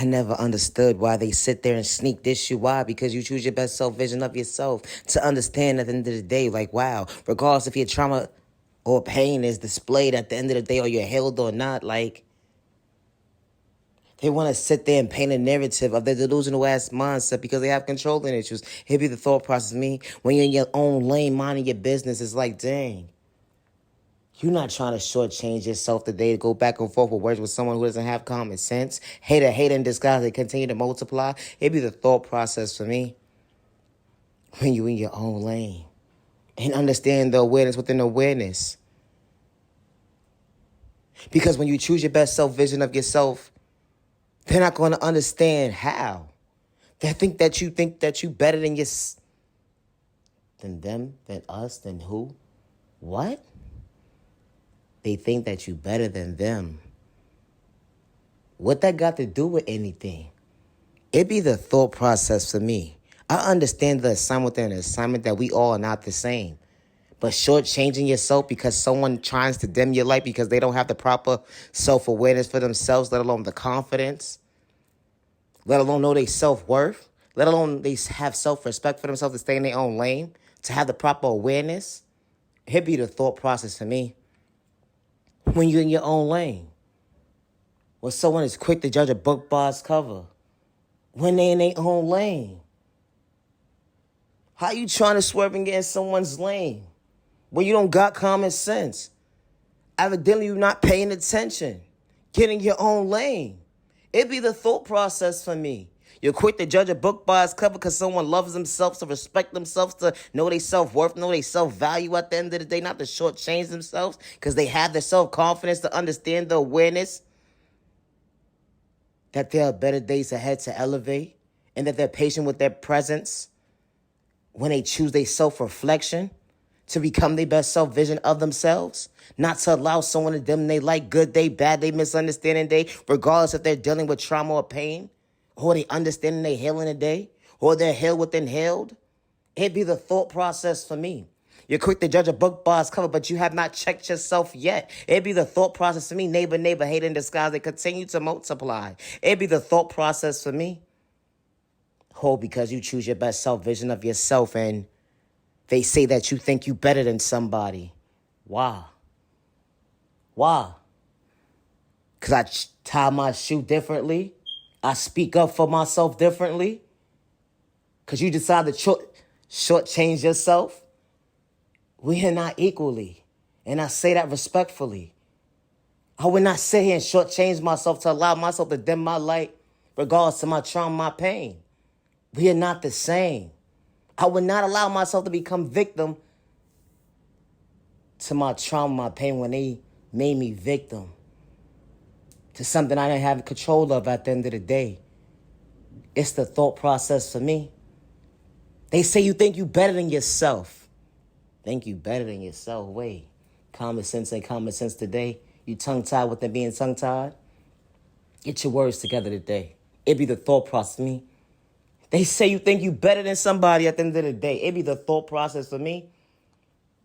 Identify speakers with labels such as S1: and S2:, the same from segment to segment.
S1: I never understood why they sit there and sneak this you. Why? Because you choose your best self vision of yourself to understand at the end of the day, like, wow, regardless if your trauma or pain is displayed at the end of the day or you're healed or not, like, they want to sit there and paint a narrative of their delusional ass mindset because they have controlling issues. Here be the thought process of me. When you're in your own lane, minding your business, it's like, dang. You're not trying to shortchange yourself today to go back and forth with words with someone who doesn't have common sense. Hate in disguise, they continue to multiply. It be the thought process for me when you in your own lane. And understand the awareness within awareness. Because when you choose your best self-vision of yourself, they're not going to understand how. They think that you better than than them, than us, than who? What? They think that you better than them. What that got to do with anything? It be the thought process for me. I understand the assignment within an assignment that we all are not the same. But shortchanging yourself because someone tries to dim your light because they don't have the proper self-awareness for themselves, let alone the confidence, let alone know their self-worth, let alone they have self-respect for themselves to stay in their own lane, to have the proper awareness. It be the thought process for me. When you're in your own lane, when someone is quick to judge a book by its cover, when they in their own lane, how you trying to swerve and get in someone's lane when you don't got common sense? Evidently, you're not paying attention. Get in your own lane. It be the thought process for me. You're quick to judge a book by its cover because someone loves themselves, to respect themselves, to know their self-worth, know their self-value at the end of the day, not to shortchange themselves because they have the self-confidence to understand the awareness that there are better days ahead to elevate and that they're patient with their presence when they choose their self-reflection to become their best self-vision of themselves, not to allow someone to dim they like good day, bad day, misunderstanding day, regardless if they're dealing with trauma or pain, or they understanding they healing a day, or they're healed within healed. It'd be the thought process for me. You're quick to judge a book by its cover, but you have not checked yourself yet. It'd be the thought process for me. Neighbor, hate in disguise. They continue to multiply. It'd be the thought process for me. Oh, because you choose your best self-vision of yourself and they say that you think you better than somebody. Why? Why? Because I tie my shoe differently? I speak up for myself differently? Because you decide to shortchange yourself? We are not equally. And I say that respectfully. I would not sit here and shortchange myself to allow myself to dim my light regardless of my trauma, my pain. We are not the same. I would not allow myself to become victim to my trauma, my pain when they made me victim to something I didn't have control of at the end of the day. It's the thought process for me. They say you think you better than yourself. Think you better than yourself. Wait. Common sense ain't common sense today. You tongue-tied with them being tongue-tied. Get your words together today. It be the thought process for me. They say you think you better than somebody at the end of the day. It be the thought process for me.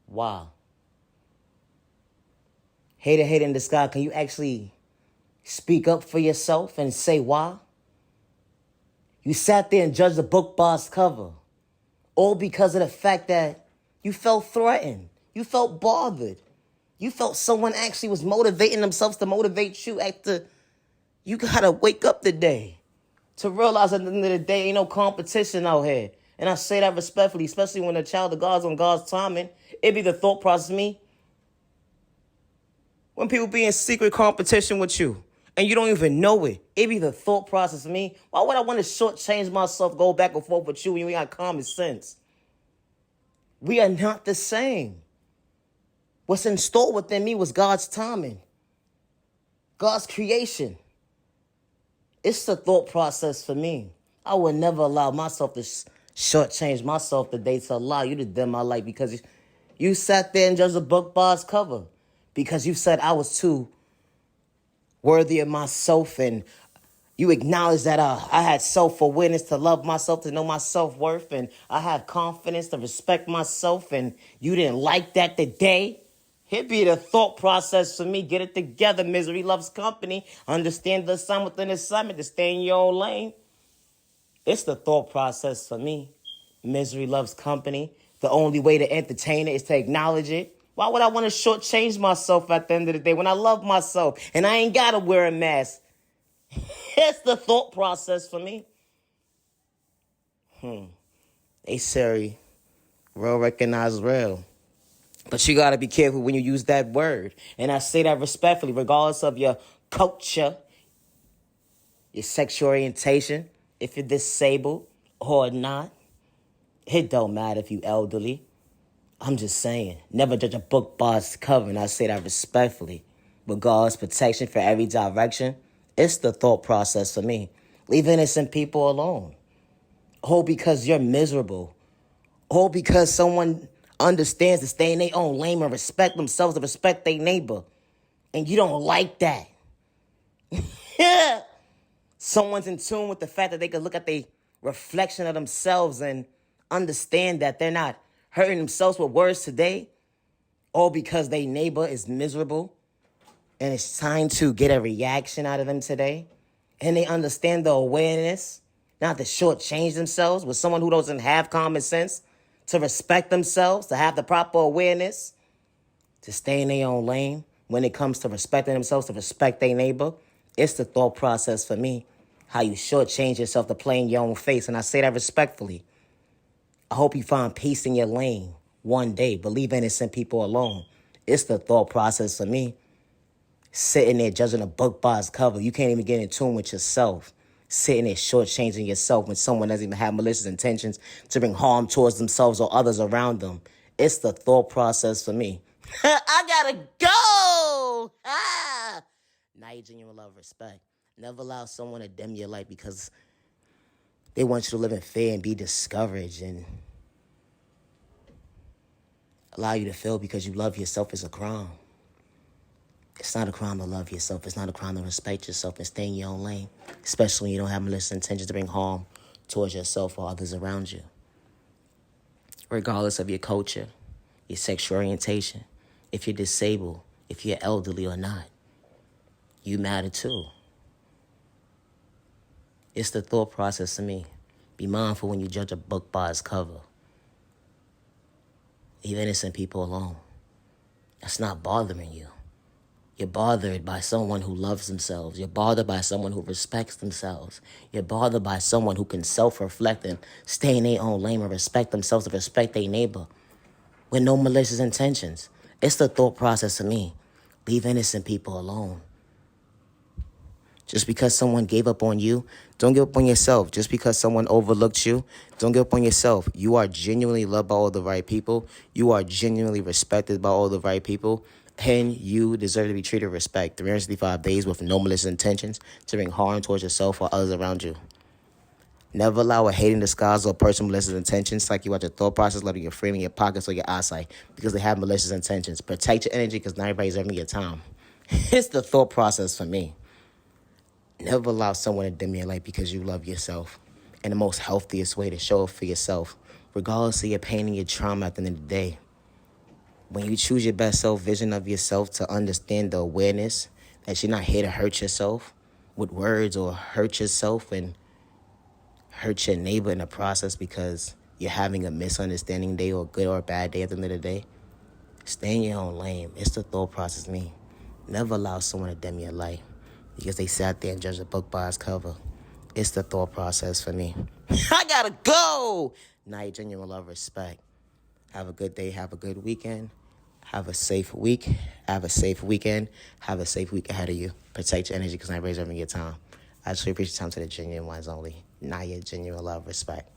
S1: Wow. Hate in disguise. Can you actually speak up for yourself and say why? You sat there and judged the book by its cover. All because of the fact that you felt threatened. You felt bothered. You felt someone actually was motivating themselves to motivate you. You gotta wake up today to realize at the end of the day, ain't no competition out here. And I say that respectfully, especially when a child of God's on God's timing. It be the thought process of me. When people be in secret competition with you and you don't even know it, it be the thought process of me. Why would I want to shortchange myself, go back and forth with you when you ain't got common sense? We are not the same. What's in store within me was God's timing, God's creation. It's the thought process for me. I would never allow myself to shortchange myself today to allow you to dim my light because you sat there and judged a book by its cover because you said I was too worthy of myself and you acknowledged that I had self-awareness to love myself, to know my self-worth, and I had confidence to respect myself, and you didn't like that today. It be the thought process for me. Get it together. Misery loves company. Understand the assignment within the assignment to stay in your own lane. It's the thought process for me. Misery loves company. The only way to entertain it is to acknowledge it. Why would I want to shortchange myself at the end of the day when I love myself and I ain't got to wear a mask? It's the thought process for me. Hey Siri, real recognize real. But you got to be careful when you use that word. And I say that respectfully, regardless of your culture, your sexual orientation, if you're disabled or not. It don't matter if you elderly. I'm just saying, never judge a book by its cover, and I say that respectfully. With God's protection for every direction, it's the thought process for me. Leave innocent people alone. All because you're miserable. All because someone understands to stay in their own lane and respect themselves and respect their neighbor. And you don't like that. Someone's in tune with the fact that they can look at the reflection of themselves and understand that they're not hurting themselves with words today, all because their neighbor is miserable and it's time to get a reaction out of them today. And they understand the awareness, not to shortchange themselves with someone who doesn't have common sense, to respect themselves, to have the proper awareness, to stay in their own lane when it comes to respecting themselves, to respect their neighbor. It's the thought process for me, how you shortchange yourself to play in your own face. And I say that respectfully. I hope you find peace in your lane one day. But leave innocent people alone. It's the thought process for me. Sitting there judging a book by its cover. You can't even get in tune with yourself. Sitting there shortchanging yourself when someone doesn't even have malicious intentions to bring harm towards themselves or others around them. It's the thought process for me. I gotta go! Now you genuine love, respect. Never allow someone to dim your light because they want you to live in fear and be discouraged, and allow you to feel because you love yourself is a crime. It's not a crime to love yourself. It's not a crime to respect yourself and stay in your own lane, especially when you don't have malicious intentions to bring harm towards yourself or others around you. Regardless of your culture, your sexual orientation, if you're disabled, if you're elderly or not, you matter too. It's the thought process to me. Be mindful when you judge a book by its cover. Leave innocent people alone. That's not bothering you. You're bothered by someone who loves themselves. You're bothered by someone who respects themselves. You're bothered by someone who can self-reflect and stay in their own lane and respect themselves and respect their neighbor with no malicious intentions. It's the thought process to me. Leave innocent people alone. Just because someone gave up on you, don't give up on yourself. Just because someone overlooked you, don't give up on yourself. You are genuinely loved by all the right people. You are genuinely respected by all the right people. And you deserve to be treated with respect 365 days with no malicious intentions to bring harm towards yourself or others around you. Never allow a hating disguise or a person with malicious intentions like you out your thought process, letting your friend in your pockets or your eyesight because they have malicious intentions. Protect your energy because not everybody's having your time. It's the thought process for me. Never allow someone to dim your light because you love yourself. And the most healthiest way to show up for yourself, regardless of your pain and your trauma at the end of the day. When you choose your best self vision of yourself to understand the awareness that you're not here to hurt yourself with words or hurt yourself and hurt your neighbor in the process because you're having a misunderstanding day or a good or a bad day at the end of the day, stay in your own lane. It's the thought process me. Never allow someone to dim your light because they sat there and judged a book by its cover. It's the thought process for me. I gotta go! Now you genuine love, respect. Have a good day. Have a good weekend. Have a safe week. Have a safe weekend. Have a safe week ahead of you. Protect your energy because everybody's having your time. I just appreciate your time to the genuine ones only. Now your genuine love, respect.